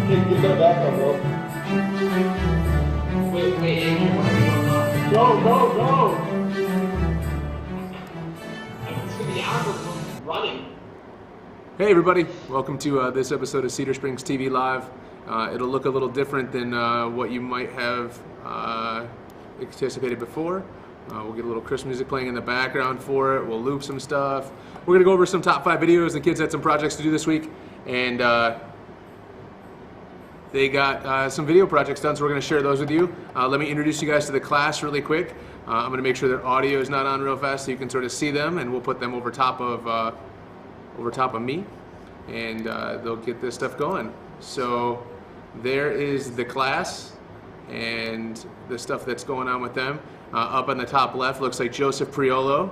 Hey, get that back up, bro. Wait, you want to be online? Go! It's gonna be hours running. Hey everybody, welcome to this episode of CedarSpringsTV Live. It'll look a little different than what you might have anticipated before. We'll get a little Christmas music playing in the background for it. We'll loop some stuff. We're going to go over some top 5 videos. The kids had some projects to do this week, and they got some video projects done, so we're going to share those with you. Let me introduce you guys to the class really quick. I'm going to make sure their audio is not on real fast so you can sort of see them, and we'll put them over top of me, and they'll get this stuff going. So there is the class and the stuff that's going on with them. Up on the top left looks like Joseph Priolo.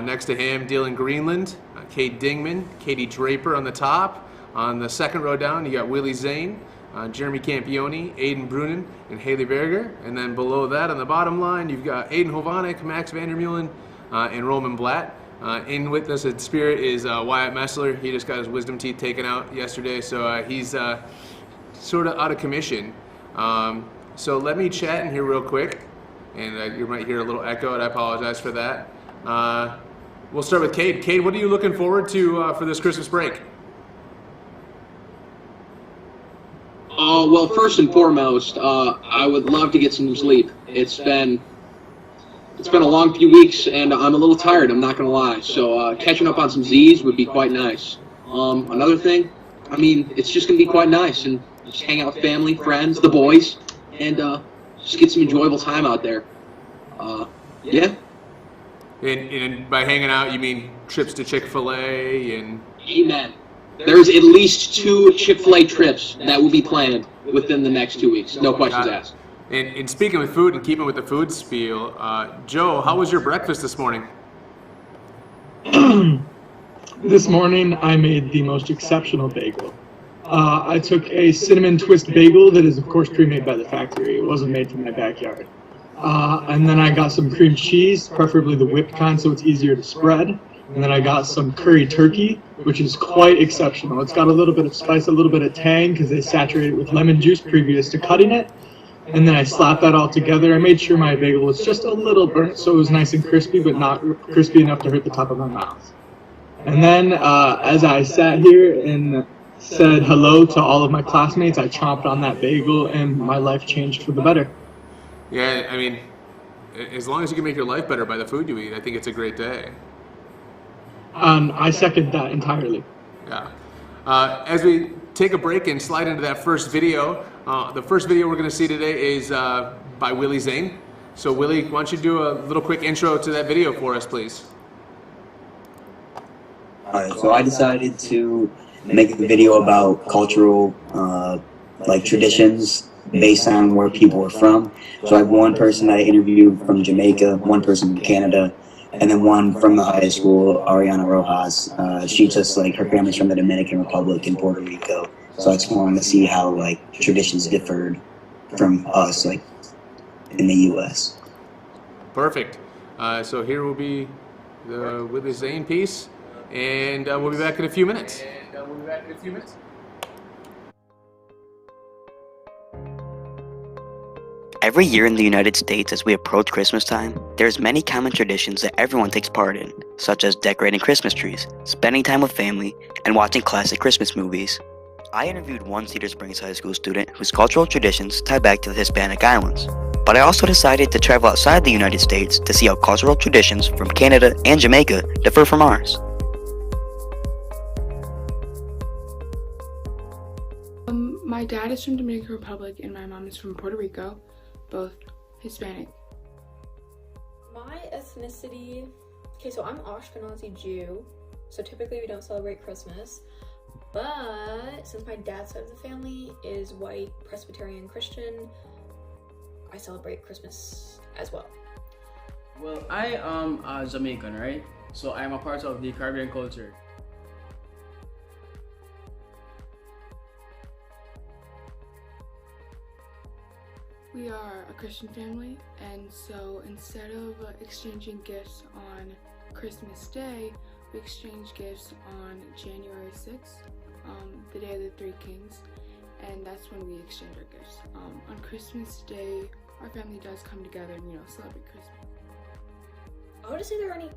Next to him, Dylan Greenland, Kate Dingman, Katie Draper on the top. On the second row down, you got Willie Zane, Jeremy Campioni, Aiden Brunin, and Haley Berger. And then below that on the bottom line, you've got Aiden Hovanek, Max Vandermeulen, and Roman Blatt. In with us in spirit is Wyatt Messler. He just got his wisdom teeth taken out yesterday, so he's sort of out of commission. So let me chat in here real quick, and you might hear a little echo, and I apologize for that. We'll start with Cade. Cade, what are you looking forward to for this Christmas break? Well, first and foremost, I would love to get some sleep. It's been a long few weeks, and I'm a little tired, I'm not going to lie. So catching up on some Z's would be quite nice. Another thing, I mean, it's just going to be quite nice, and just hang out with family, friends, the boys, and just get some enjoyable time out there. Yeah. And by hanging out, you mean trips to Chick-fil-A and... Amen. There's at least 2 Chick-fil-A trips that will be planned within the next 2 weeks. No questions asked. And speaking with food and keeping with the food spiel, Joe, how was your breakfast this morning? This morning, I made the most exceptional bagel. I took a cinnamon twist bagel that is, of course, pre-made by the factory. It wasn't made from my backyard. And then I got some cream cheese, preferably the whipped kind so it's easier to spread. And then I got some curry turkey, which is quite exceptional. It's got a little bit of spice, a little bit of tang, because they saturate it with lemon juice previous to cutting it. And then I slapped that all together. I made sure my bagel was just a little burnt, so it was nice and crispy, but not crispy enough to hurt the top of my mouth. And then as I sat here and said hello to all of my classmates, I chomped on that bagel, and my life changed for the better. Yeah, I mean, as long as you can make your life better by the food you eat, I think it's a great day. I second that entirely. Yeah. As we take a break and slide into that first video, the first video we're going to see today is by Willie Zane. So Willie, why don't you do a little quick intro to that video for us, please? Alright, so I decided to make a video about cultural traditions based on where people are from. So I have one person I interviewed from Jamaica, one person from Canada, and then one from the high school, Ariana Rojas. She just her family's from the Dominican Republic and Puerto Rico. So I just wanted to see how traditions differed from us in the U.S. Perfect. So here will be the Willie Zane piece, and we'll be back in a few minutes. Every year in the United States as we approach Christmas time, there's many common traditions that everyone takes part in, such as decorating Christmas trees, spending time with family, and watching classic Christmas movies. I interviewed one Cedar Springs High School student whose cultural traditions tie back to the Hispanic Islands, but I also decided to travel outside the United States to see how cultural traditions from Canada and Jamaica differ from ours. My dad is from Dominican Republic and my mom is from Puerto Rico, both Hispanic. My ethnicity, so I'm Ashkenazi Jew, so typically we don't celebrate Christmas, but since my dad's side of the family is white, Presbyterian Christian, I celebrate Christmas as well. Well, I am Jamaican, right? So I'm a part of the Caribbean culture. We are a Christian family, and so instead of exchanging gifts on Christmas Day, we exchange gifts on January 6th, the Day of the Three Kings. and that's when we exchange our gifts. On Christmas Day, our family does come together and, celebrate Christmas. I wouldn't say there are any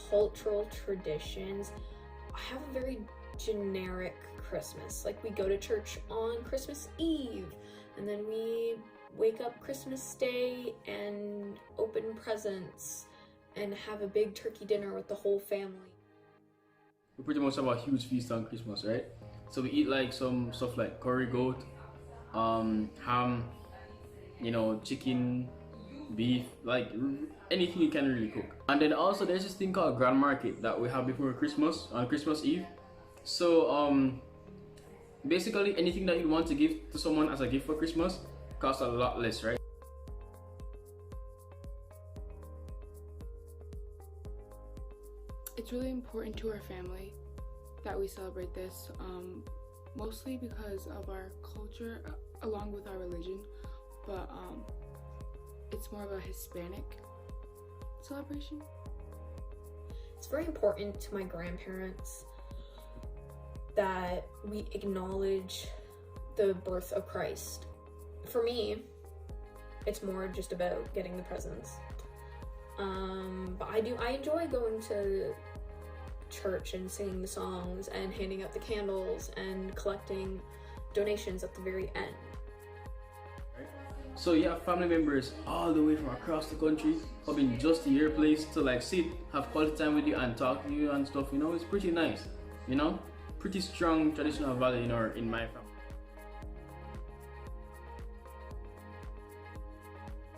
cultural traditions. I have a very generic Christmas. Like, we go to church on Christmas Eve, and then we wake up Christmas Day and open presents and have a big turkey dinner with the whole family. We pretty much have a huge feast on Christmas, right? So we eat like some stuff like curry goat, ham, chicken, beef, like anything you can really cook. And then also there's this thing called grand market that we have before Christmas, on Christmas Eve. So basically anything that you want to give to someone as a gift for Christmas costs a lot less, right? It's really important to our family that we celebrate this, mostly because of our culture along with our religion, but it's more of a Hispanic celebration. It's very important to my grandparents that we acknowledge the birth of Christ. For me, it's more just about getting the presents. But I enjoy going to church and singing the songs and handing out the candles and collecting donations at the very end. So you have family members all the way from across the country coming just to your place to like sit, have quality time with you and talk to you and stuff, it's pretty nice, pretty strong traditional value in my family.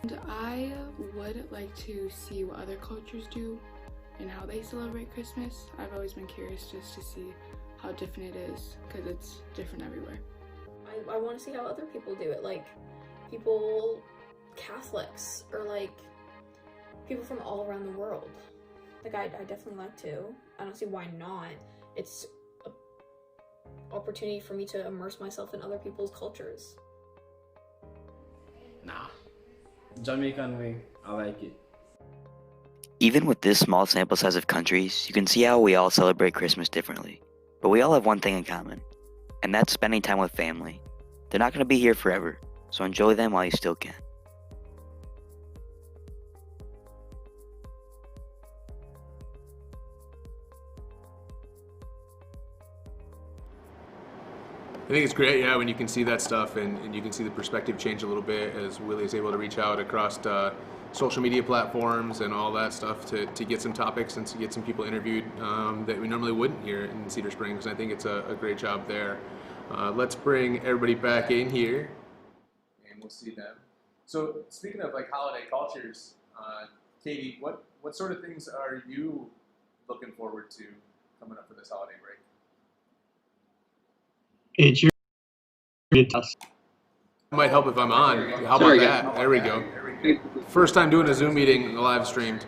And I would like to see what other cultures do and how they celebrate Christmas. I've always been curious just to see how different it is, because it's different everywhere. I want to see how other people do it, like people, Catholics, or like people from all around the world. Like I definitely like to. I don't see why not. It's an opportunity for me to immerse myself in other people's cultures. Nah, Jamaican way, I like it. Even with this small sample size of countries, you can see how we all celebrate Christmas differently. But we all have one thing in common, and that's spending time with family. They're not going to be here forever, so enjoy them while you still can. I think it's great, yeah, when you can see that stuff and you can see the perspective change a little bit as Willie is able to reach out across social media platforms and all that stuff to get some topics and to get some people interviewed that we normally wouldn't here in Cedar Springs. I think it's a great job there. Let's bring everybody back in here and we'll see them. So speaking of like holiday cultures, Katie, what sort of things are you looking forward to coming up for this holiday break? It's your test. Might help if I'm on. How about that? There we go. First time doing a Zoom meeting live streamed.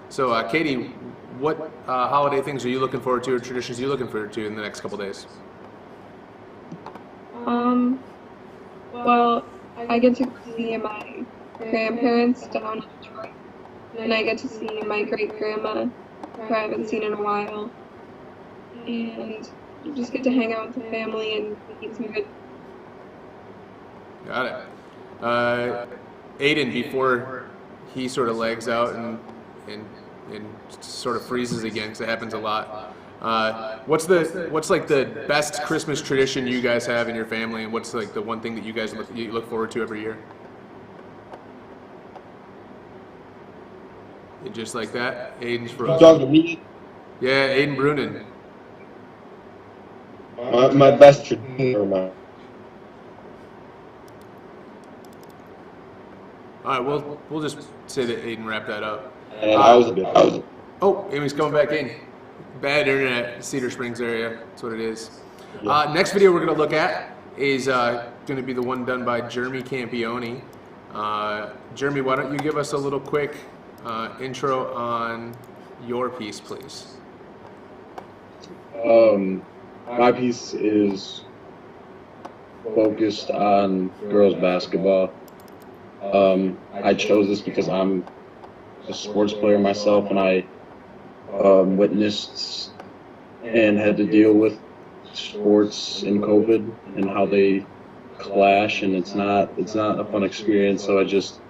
So Katie, what holiday things are you looking forward to or traditions are you looking forward to in the next couple days? Well, I get to see my grandparents down in Detroit, and I get to see my great-grandma, who I haven't seen in a while, and just get to hang out with the family and eat some good. Got it. Aiden, before he sort of legs out and sort of freezes again, because it happens a lot. What's like the best Christmas tradition you guys have in your family, and what's like the one thing that you guys look forward to every year? And just like that, Aiden's frozen. Yeah, Aiden Brunin. My best tradition. All right, we'll just say that Aiden wrapped that up. Oh, Amy's coming back in. Bad internet, Cedar Springs area. That's what it is. Next video we're going to look at is going to be the one done by Jeremy Campioni. Jeremy, why don't you give us a little quick intro on your piece, please? My piece is focused on girls basketball. I chose this because I'm a sports player myself, and I witnessed and had to deal with sports in COVID and how they clash, and it's not a fun experience. So I just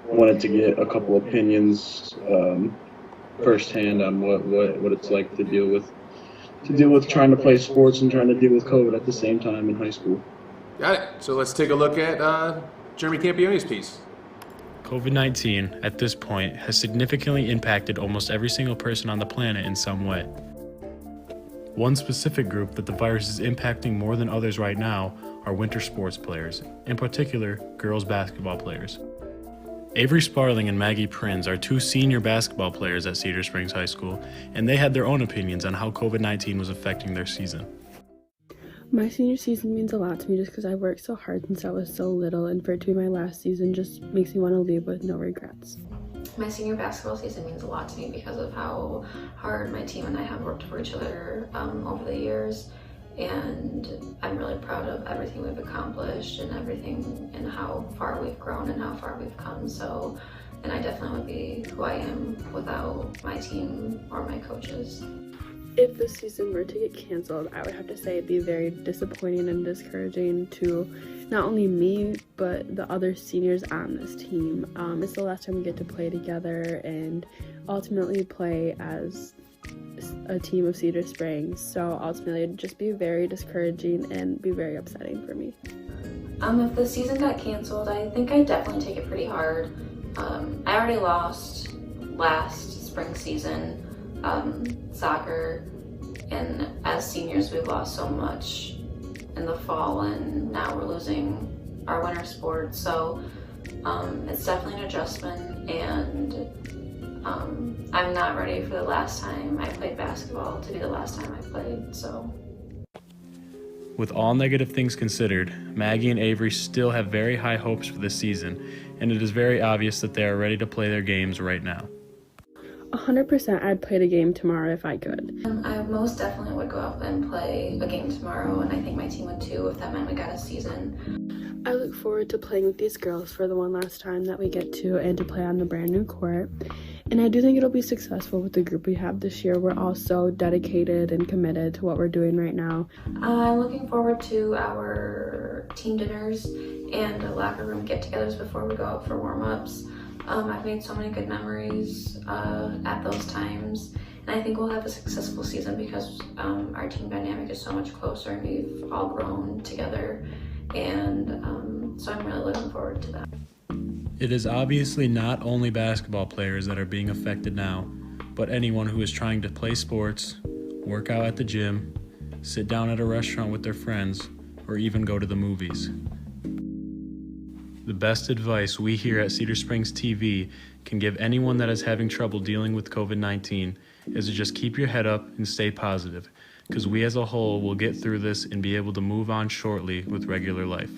wanted to get a couple opinions firsthand on what it's like to deal with trying to play sports and trying to deal with COVID at the same time in high school. Got it. So let's take a look at Jeremy Campioni's piece. COVID-19, at this point, has significantly impacted almost every single person on the planet in some way. One specific group that the virus is impacting more than others right now are winter sports players, in particular, girls basketball players. Avery Sparling and Maggie Prinz are two senior basketball players at Cedar Springs High School, and they had their own opinions on how COVID-19 was affecting their season. My senior season means a lot to me just because I worked so hard since I was so little, and for it to be my last season just makes me want to leave with no regrets. My senior basketball season means a lot to me because of how hard my team and I have worked for each other over the years, and I'm really proud of everything we've accomplished and everything and how far we've grown and how far we've come. So, and I definitely would be who I am without my team or my coaches. If this season were to get canceled, I would have to say it'd be very disappointing and discouraging to not only me, but the other seniors on this team. It's the last time we get to play together and ultimately play as a team of Cedar Springs. So ultimately it'd just be very discouraging and be very upsetting for me. If the season got canceled, I think I'd definitely take it pretty hard. I already lost last spring season. Soccer, and as seniors we've lost so much in the fall, and now we're losing our winter sports, so it's definitely an adjustment, and I'm not ready for the last time I played basketball to be the last time I played. So with all negative things considered, Maggie and Avery still have very high hopes for this season, and it is very obvious that they are ready to play their games right now. 100% I'd play the game tomorrow if I could. I most definitely would go out and play a game tomorrow, and I think my team would too if that meant we got a season. I look forward to playing with these girls for the one last time that we get to, and to play on the brand new court. And I do think it'll be successful with the group we have this year. We're all so dedicated and committed to what we're doing right now. I'm looking forward to our team dinners and locker room get-togethers before we go out for warm-ups. I've made so many good memories at those times, and I think we'll have a successful season because our team dynamic is so much closer and we've all grown together, and so I'm really looking forward to that. It is obviously not only basketball players that are being affected now, but anyone who is trying to play sports, work out at the gym, sit down at a restaurant with their friends, or even go to the movies. The best advice we here at CedarSpringsTV can give anyone that is having trouble dealing with COVID-19 is to just keep your head up and stay positive, because we as a whole will get through this and be able to move on shortly with regular life.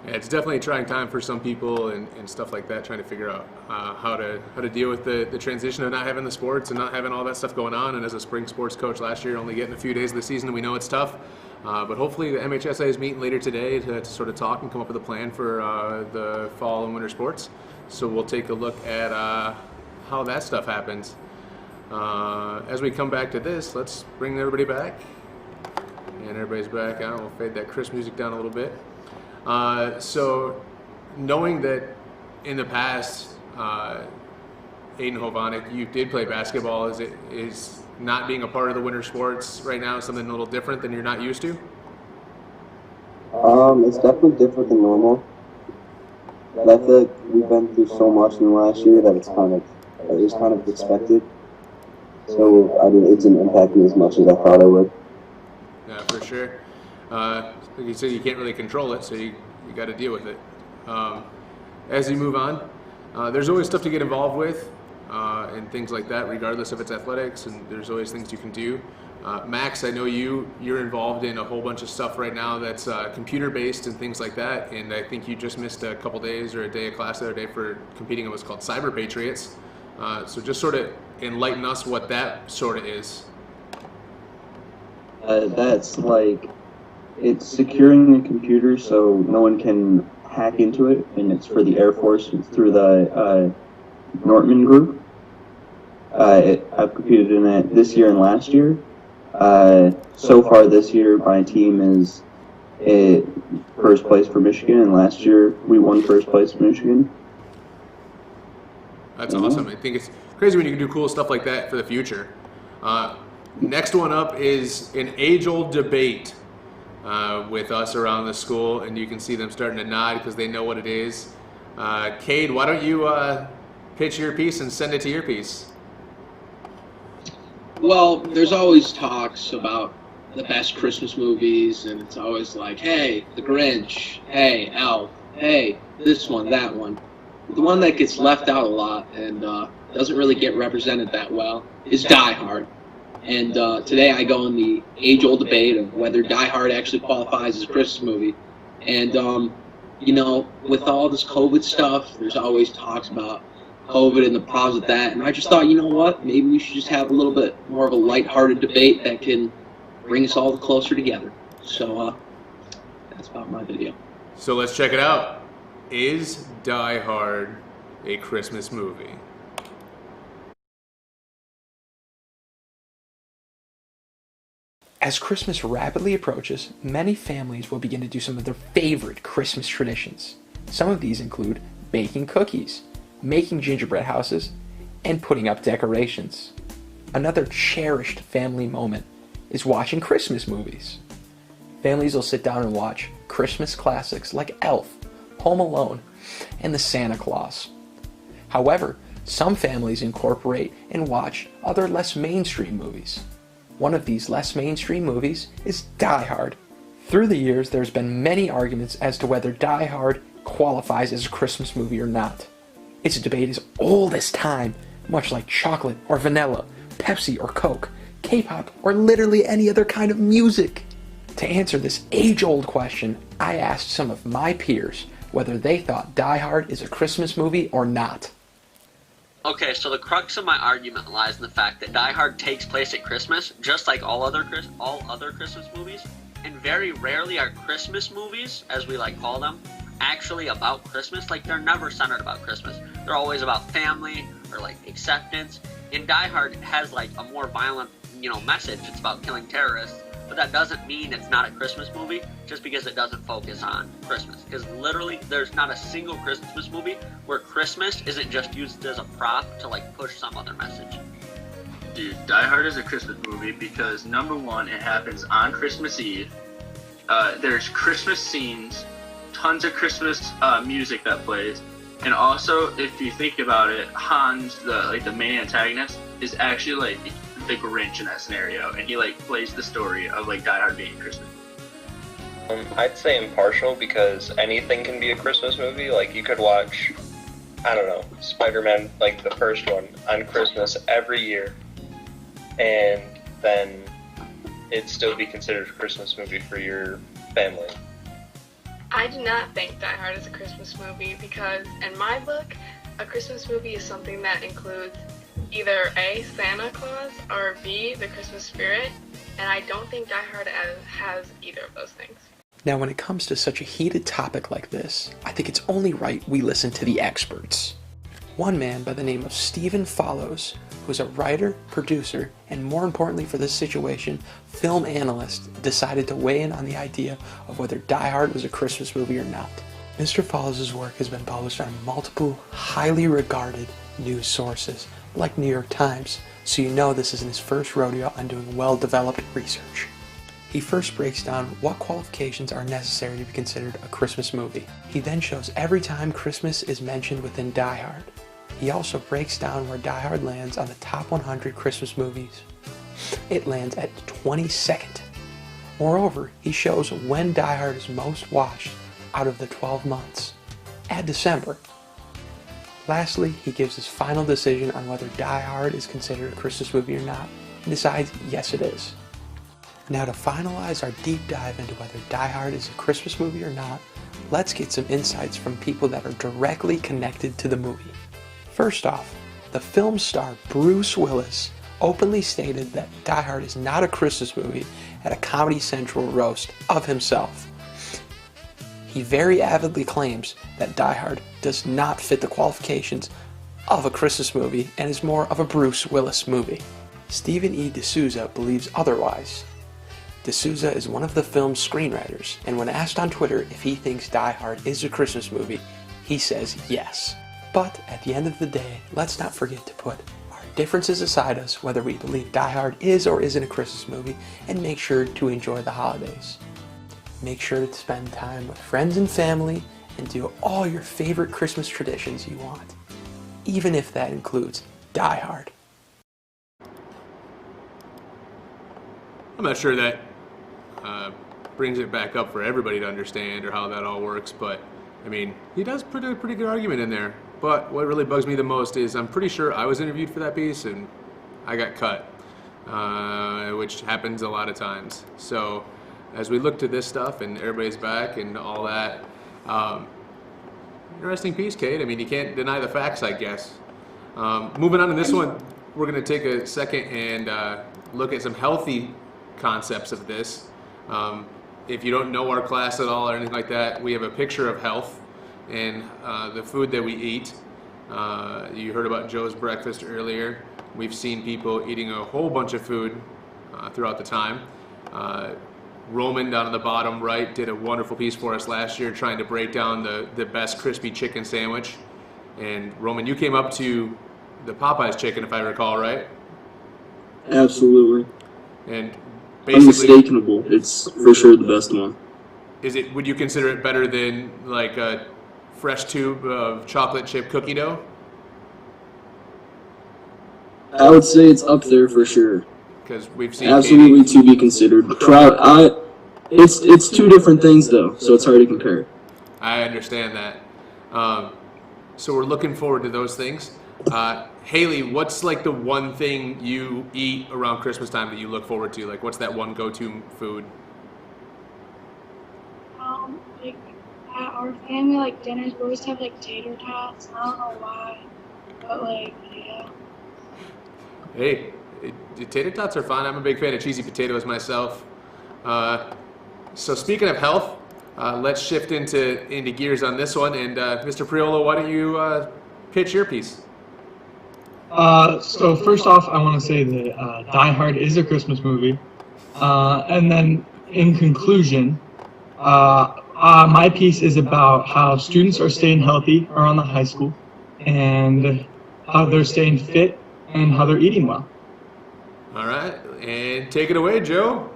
Yeah, it's definitely a trying time for some people and stuff like that, trying to figure out how to deal with the transition of not having the sports and not having all that stuff going on. And as a spring sports coach last year, only getting a few days of the season, we know it's tough. But hopefully the MHSA is meeting later today to sort of talk and come up with a plan for the fall and winter sports. So we'll take a look at how that stuff happens. As we come back to this, let's bring everybody back. And everybody's back. We'll fade that crisp music down a little bit. So knowing that in the past, Aiden Hovanek, you did play basketball, is not being a part of the winter sports right now something a little different than you're not used to? It's definitely different than normal. But I feel like we've been through so much in the last year that it was kind of expected. So I mean, it didn't impact me as much as I thought it would. Yeah, for sure. Like you said, you can't really control it, so you got to deal with it. As you move on, there's always stuff to get involved with and things like that, regardless if it's athletics, and there's always things you can do. Max, I know you're involved in a whole bunch of stuff right now that's computer-based and things like that, and I think you just missed a couple days or a day of class the other day for competing in what's called Cyber Patriots. So just sort of enlighten us what that sort of is. That's like, it's securing a computer so no one can hack into it, and it's for the Air Force. It's through the Nortman Group. I've competed in it this year and last year. So far this year, my team is first place for Michigan, and last year we won first place for Michigan. That's awesome. I think it's crazy when you can do cool stuff like that for the future. Next one up is an age-old debate with us around the school, and you can see them starting to nod because they know what it is. Cade, why don't you pitch your piece and send it to your piece? Well, there's always talks about the best Christmas movies, and it's always like, hey, The Grinch, hey, Elf, hey, this one, that one. The one that gets left out a lot and doesn't really get represented that well is Die Hard. And today I go in the age-old debate of whether Die Hard actually qualifies as a Christmas movie. And, you know, with all this COVID stuff, there's always talks about COVID and the problems with that. And I just thought, you know what, maybe we should just have a little bit more of a lighthearted debate that can bring us all closer together. So that's about my video. So let's check it out. Is Die Hard a Christmas movie? As Christmas rapidly approaches, many families will begin to do some of their favorite Christmas traditions. Some of these include baking cookies, making gingerbread houses, and putting up decorations. Another cherished family moment is watching Christmas movies. Families will sit down and watch Christmas classics like Elf, Home Alone, and the Santa Claus. However, some families incorporate and watch other less mainstream movies. One of these less mainstream movies is Die Hard. Through the years, there's been many arguments as to whether Die Hard qualifies as a Christmas movie or not. It's a debate as old as time, much like chocolate or vanilla, Pepsi or Coke, K-pop, or literally any other kind of music. To answer this age-old question, I asked some of my peers whether they thought Die Hard is a Christmas movie or not. Okay, so the crux of my argument lies in the fact that Die Hard takes place at Christmas, just like all other Christmas movies, and very rarely are Christmas movies, as we like call them, actually about Christmas. Like, they're never centered about Christmas. They're always about family or like acceptance. And Die Hard has like a more violent, message. It's about killing terrorists. But that doesn't mean it's not a Christmas movie just because it doesn't focus on Christmas. Because literally, there's not a single Christmas movie where Christmas isn't just used as a prop to like push some other message. Dude, Die Hard is a Christmas movie because number one, it happens on Christmas Eve. There's Christmas scenes, tons of Christmas music that plays, and also if you think about it, Hans, the main antagonist, is actually like the Grinch in that scenario, and he like plays the story of like Die Hard being Christmas. I'd say impartial because anything can be a Christmas movie. Like you could watch, I don't know, Spider-Man, like the first one, on Christmas every year, and then it'd still be considered a Christmas movie for your family. I do not think Die Hard is a Christmas movie because, in my book, a Christmas movie is something that includes either A, Santa Claus, or B, the Christmas spirit, and I don't think Die Hard has either of those things. Now, when it comes to such a heated topic like this, I think it's only right we listen to the experts. One man by the name of Stephen Follows, who's a writer, producer, and more importantly for this situation, film analyst, decided to weigh in on the idea of whether Die Hard was a Christmas movie or not. Mr. Follows' work has been published on multiple, highly regarded news sources, like New York Times, so you know this isn't his first rodeo on doing well-developed research. He first breaks down what qualifications are necessary to be considered a Christmas movie. He then shows every time Christmas is mentioned within Die Hard. He also breaks down where Die Hard lands on the top 100 Christmas movies. It lands at 22nd. Moreover, he shows when Die Hard is most watched out of the 12 months, at December. Lastly, he gives his final decision on whether Die Hard is considered a Christmas movie or not, and decides yes it is. Now to finalize our deep dive into whether Die Hard is a Christmas movie or not, let's get some insights from people that are directly connected to the movie. First off, the film star Bruce Willis openly stated that Die Hard is not a Christmas movie at a Comedy Central roast of himself. He very avidly claims that Die Hard does not fit the qualifications of a Christmas movie and is more of a Bruce Willis movie. Stephen E. D'Souza believes otherwise. D'Souza is one of the film's screenwriters, and when asked on Twitter if he thinks Die Hard is a Christmas movie, he says yes. But at the end of the day, let's not forget to put our differences aside us, whether we believe Die Hard is or isn't a Christmas movie, and make sure to enjoy the holidays. Make sure to spend time with friends and family and do all your favorite Christmas traditions you want, even if that includes Die Hard. I'm not sure that brings it back up for everybody to understand or how that all works, but I mean, he does put a pretty good argument in there. But what really bugs me the most is I'm pretty sure I was interviewed for that piece and I got cut, which happens a lot of times. So as we look to this stuff and everybody's back and all that, interesting piece, Kate. I mean, you can't deny the facts, I guess. Moving on to this one, we're going to take a second and look at some healthy concepts of this. If you don't know our class at all or anything like that, we have a picture of health and the food that we eat. You heard about Joe's breakfast earlier. We've seen people eating a whole bunch of food throughout the time. Roman down on the bottom right did a wonderful piece for us last year trying to break down the best crispy chicken sandwich. And Roman, you came up to the Popeyes chicken, if I recall, right? Absolutely. And basically, unmistakable. It's for sure the best one. would you consider it better than like a fresh tube of chocolate chip cookie dough? I would say it's up there for sure. Because we've seen absolutely to be considered. It's two different things though, so it's hard to compare. I understand that. So we're looking forward to those things. Haley, what's like the one thing you eat around Christmas time that you look forward to? Like, what's that one go-to food? Like at our family, like dinners, we always have like tater tots. I don't know why, but like, yeah. Hey, tater tots are fine. I'm a big fan of cheesy potatoes myself. So speaking of health, let's shift into gears on this one. And Mr. Priolo, why don't you pitch your piece? So first off, I want to say that Die Hard is a Christmas movie. And then in conclusion, my piece is about how students are staying healthy around the high school and how they're staying fit and how they're eating well. All right, and take it away, Joe.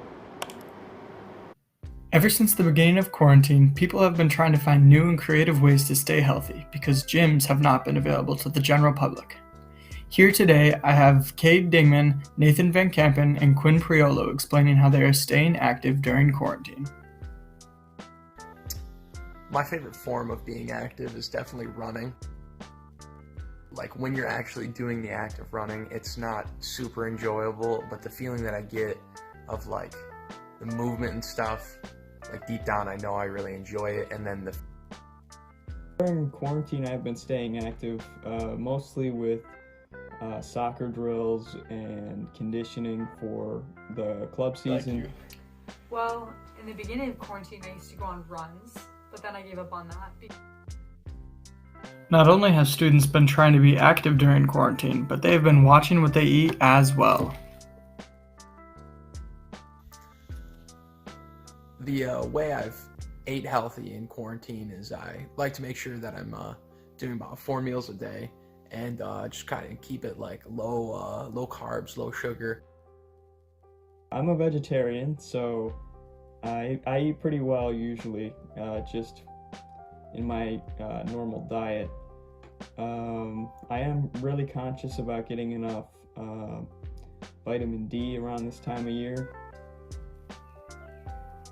Ever since the beginning of quarantine, people have been trying to find new and creative ways to stay healthy because gyms have not been available to the general public. Here today, I have Cade Dingman, Nathan Van Kampen, and Quinn Priolo explaining how they are staying active during quarantine. My favorite form of being active is definitely running. Like when you're actually doing the act of running, it's not super enjoyable, but the feeling that I get of like the movement and stuff, like deep down I know I really enjoy it. And then during quarantine I've been staying active mostly with soccer drills and conditioning for the club season. Well, in the beginning of quarantine I used to go on runs, but then I gave up on that. Not only have students been trying to be active during quarantine, but they have been watching what they eat as well. The way I've ate healthy in quarantine is I like to make sure that I'm doing about 4 meals a day and just kind of keep it like low carbs, low sugar. I'm a vegetarian, so I eat pretty well usually, just in my normal diet. I am really conscious about getting enough vitamin D around this time of year.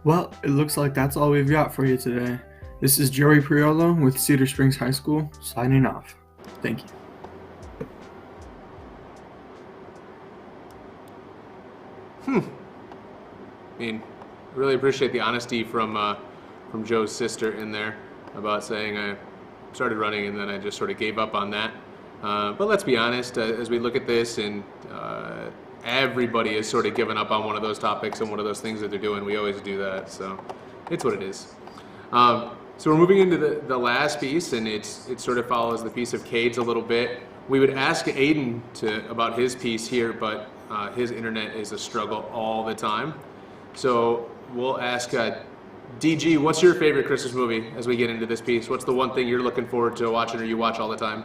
Well, it looks like that's all we've got for you today. This is Joey Priolo with Cedar Springs High School, signing off. Thank you. I mean, I really appreciate the honesty from Joe's sister in there about saying I started running and then I just sort of gave up on that. But let's be honest, as we look at this and everybody has sort of given up on one of those topics and one of those things that they're doing. We always do that, so it's what it is. So we're moving into the last piece, and it sort of follows the piece of Cade's a little bit, We would ask Aiden about his piece here, but his internet is a struggle all the time. So we'll ask DG, what's your favorite Christmas movie as we get into this piece? What's the one thing you're looking forward to watching or you watch all the time?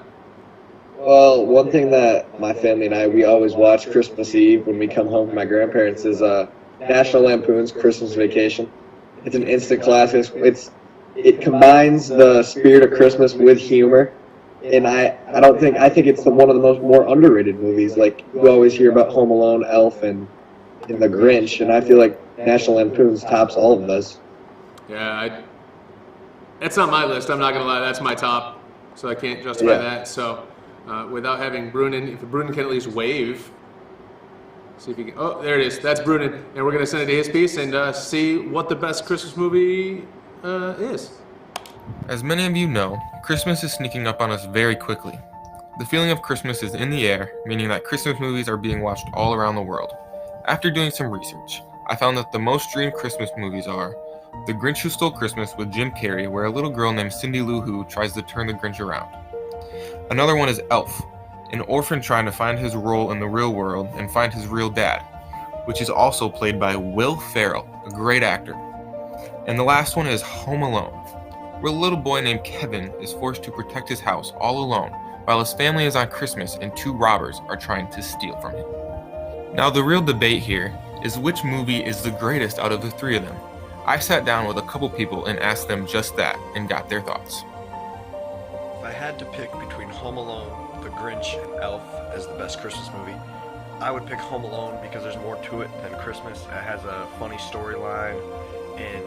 Well, one thing that my family and we always watch Christmas Eve when we come home from my grandparents is National Lampoon's Christmas Vacation. It's an instant classic. It combines the spirit of Christmas with humor, and I think it's one of the more underrated movies. Like, we always hear about Home Alone, Elf, and The Grinch, and I feel like National Lampoon's tops all of those. Yeah, that's not my list. I'm not gonna lie, that's my top, so I can't justify that. So, without having Brunin, if Brunin can at least wave, see if he can. Oh, there it is. That's Brunin, and we're gonna send it to his piece and see what the best Christmas movie is. As many of you know, Christmas is sneaking up on us very quickly. The feeling of Christmas is in the air, meaning that Christmas movies are being watched all around the world. After doing some research, I found that the most streamed Christmas movies are The Grinch Who Stole Christmas with Jim Carrey, where a little girl named Cindy Lou Who tries to turn the Grinch around. Another one is Elf, an orphan trying to find his role in the real world and find his real dad, which is also played by Will Ferrell, a great actor. And the last one is Home Alone, where a little boy named Kevin is forced to protect his house all alone while his family is on Christmas and two robbers are trying to steal from him. Now the real debate here is which movie is the greatest out of the three of them. I sat down with a couple people and asked them just that and got their thoughts. If I had to pick between Home Alone, The Grinch, and Elf as the best Christmas movie, I would pick Home Alone because there's more to it than Christmas. It has a funny storyline, and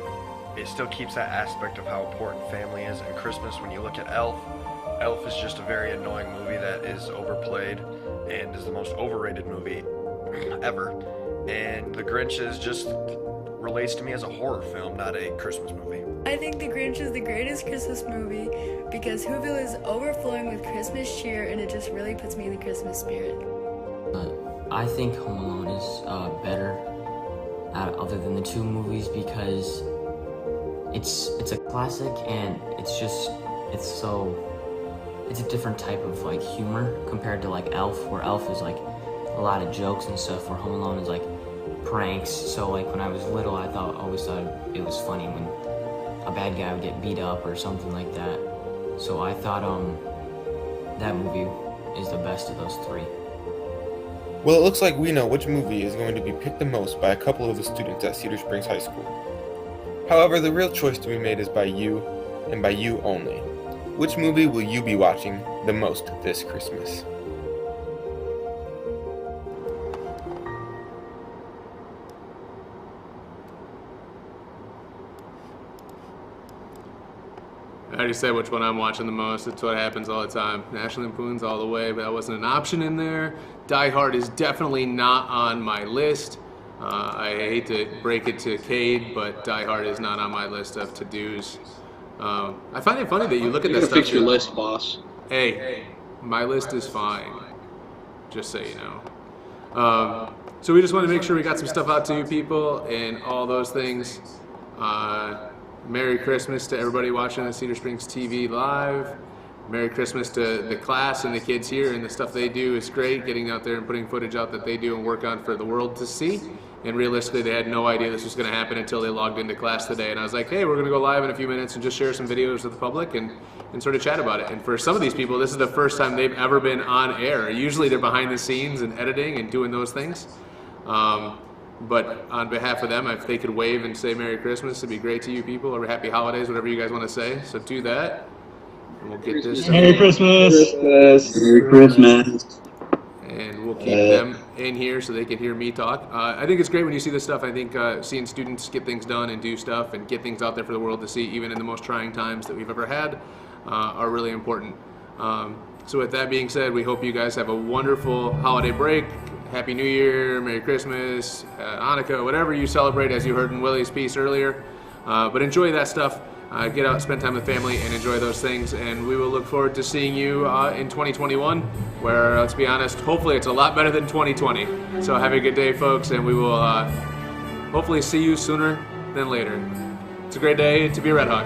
it still keeps that aspect of how important family is in Christmas. When you look at Elf, Elf is just a very annoying movie that is overplayed and is the most overrated movie ever. And The Grinch is just relates to me as a horror film, not a Christmas movie. I think The Grinch is the greatest Christmas movie because Whoville is overflowing with Christmas cheer and it just really puts me in the Christmas spirit. I think Home Alone is better other than the two movies because it's a classic and it's a different type of like humor compared to like Elf, where Elf is like a lot of jokes and stuff, where Home Alone is like pranks. So like when I was little, I always thought it was funny when a bad guy would get beat up or something like that. So I thought that movie is the best of those three. Well, it looks like we know which movie is going to be picked the most by a couple of the students at Cedar Springs High School. However, the real choice to be made is by you, and by you only. Which movie will you be watching the most this Christmas? I already said which one I'm watching the most. It's what happens all the time. National Lampoon's all the way, but that wasn't an option in there. Die Hard is definitely not on my list. I hate to break it to Cade, but Die Hard is not on my list of to-dos. I find it funny that you look at that stuff. Fix your list, boss. Hey, my list is fine. Just so you know. So we just want to make sure we got some stuff out to you people and all those things. Merry Christmas to everybody watching the Cedar Springs TV live. Merry Christmas to the class and the kids here, and the stuff they do is great, getting out there and putting footage out that they do and work on for the world to see. And realistically, they had no idea this was going to happen until they logged into class today. And I was like, hey, we're going to go live in a few minutes and just share some videos with the public and sort of chat about it. And for some of these people, this is the first time they've ever been on air. Usually they're behind the scenes and editing and doing those things. But on behalf of them, if they could wave and say Merry Christmas, it'd be great to you people, or Happy Holidays, whatever you guys want to say. So do that, and we'll get this. Merry Christmas! Merry Christmas! And we'll keep them in here so they can hear me talk. I think it's great when you see this stuff. I think seeing students get things done and do stuff and get things out there for the world to see, even in the most trying times that we've ever had, are really important. So with that being said, we hope you guys have a wonderful holiday break. Happy New Year, Merry Christmas, Hanukkah, whatever you celebrate, as you heard in Willie's piece earlier. But enjoy that stuff. Get out, spend time with family, and enjoy those things. And we will look forward to seeing you in 2021, where, let's be honest, hopefully it's a lot better than 2020. So have a good day, folks, and we will hopefully see you sooner than later. It's a great day to be a Red Hawk.